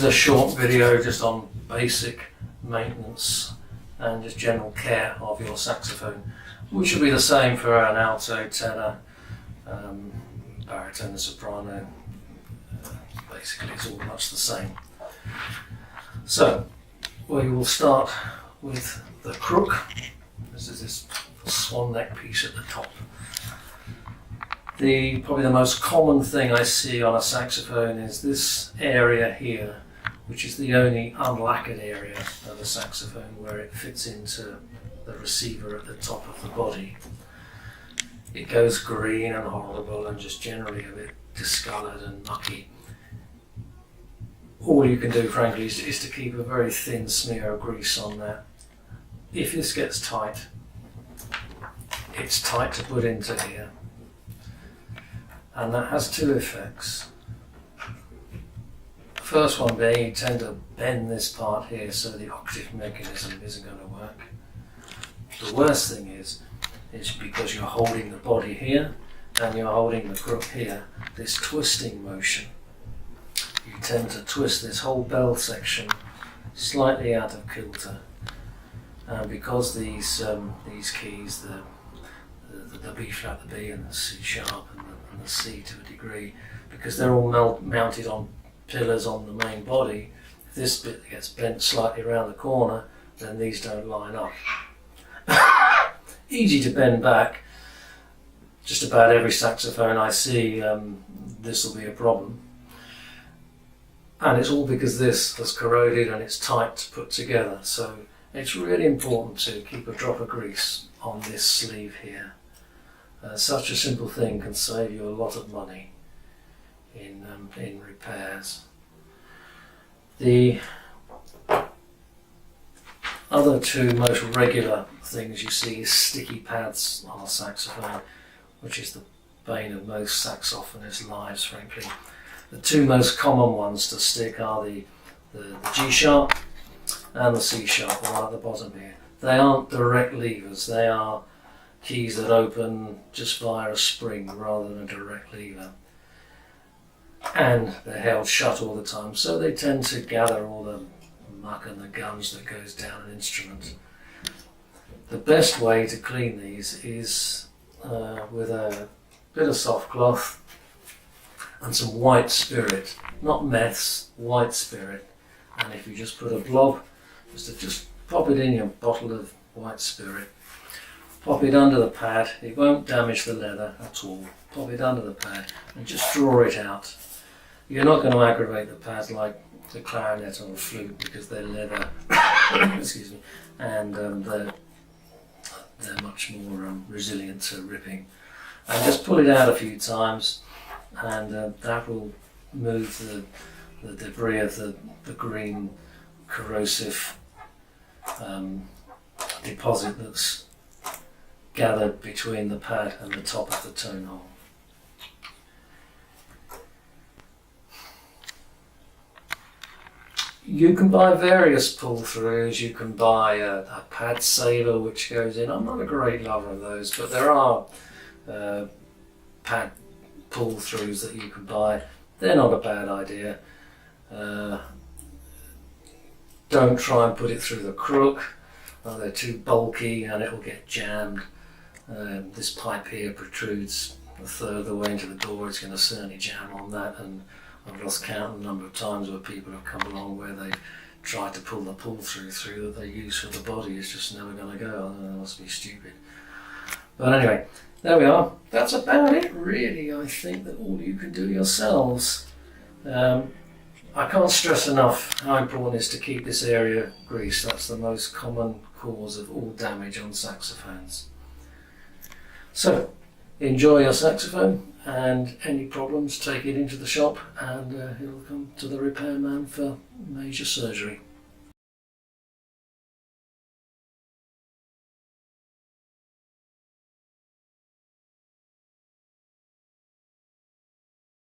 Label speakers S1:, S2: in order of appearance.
S1: a short video just on basic maintenance and just general care of your saxophone, which will be the same for an alto, tenor, baritone, soprano. Basically it's all much the same. So we will start with the crook. This is this swan neck piece at the top. Probably the most common thing I see on a saxophone is this area here, which is the only unlacquered area of a saxophone where it fits into the receiver at the top of the body. It goes green and horrible and just generally a bit discoloured and mucky. All you can do, frankly, is to keep a very thin smear of grease on that. If this gets tight, it's tight to put into here. And that has two effects. The first one being you tend to bend this part here so the octave mechanism isn't going to work. The worst thing is because you're holding the body here and you're holding the crook here, this twisting motion. You tend to twist this whole bell section slightly out of kilter. And because these keys, the B flat, the B and the C sharp and the C to a degree, because they're all mounted on pillars on the main body, if this bit gets bent slightly around the corner, then these don't line up. Easy to bend back. Just about every saxophone I see, this will be a problem. And it's all because this has corroded and it's tight to put together. So it's really important to keep a drop of grease on this sleeve here. Such a simple thing can save you a lot of money in repairs. The other two most regular things you see is sticky pads on a saxophone, which is the bane of most saxophonists' lives, frankly. The two most common ones to stick are the G sharp and the C sharp, the one at the bottom here. They aren't direct levers, they are keys that open just via a spring rather than a direct lever. And they're held shut all the time, so they tend to gather all the muck and the gums that goes down an instrument. The best way to clean these is with a bit of soft cloth and some white spirit, not meths, white spirit. And if you just put a blob, just pop it in your bottle of white spirit, pop it under the pad. It won't damage the leather at all. Pop it under the pad and just draw it out. You're not going to aggravate the pads like the clarinet or the flute because they're leather, excuse me, and they're much more resilient to ripping. And just pull it out a few times, and that will move the debris of the green corrosive deposit that's gathered between the pad and the top of the tone hole. You can buy various pull-throughs. You can buy a pad saver which goes in. I'm not a great lover of those, but there are pad pull-throughs that you can buy. They're not a bad idea. Don't try and put it through the crook. They're too bulky and it will get jammed. This pipe here protrudes a third of the way into the door. It's going to certainly jam on that, and I've lost count the number of times where people have come along where they've tried to pull the pull-through that they use for the body. It's just never going to go. That must be stupid. But anyway, there we are. That's about it, really. I think that all you can do yourselves. I can't stress enough how important it is to keep this area greased. That's the most common cause of all damage on saxophones. So, enjoy your saxophone, and any problems, take it into the shop and it'll come to the repairman for major surgery.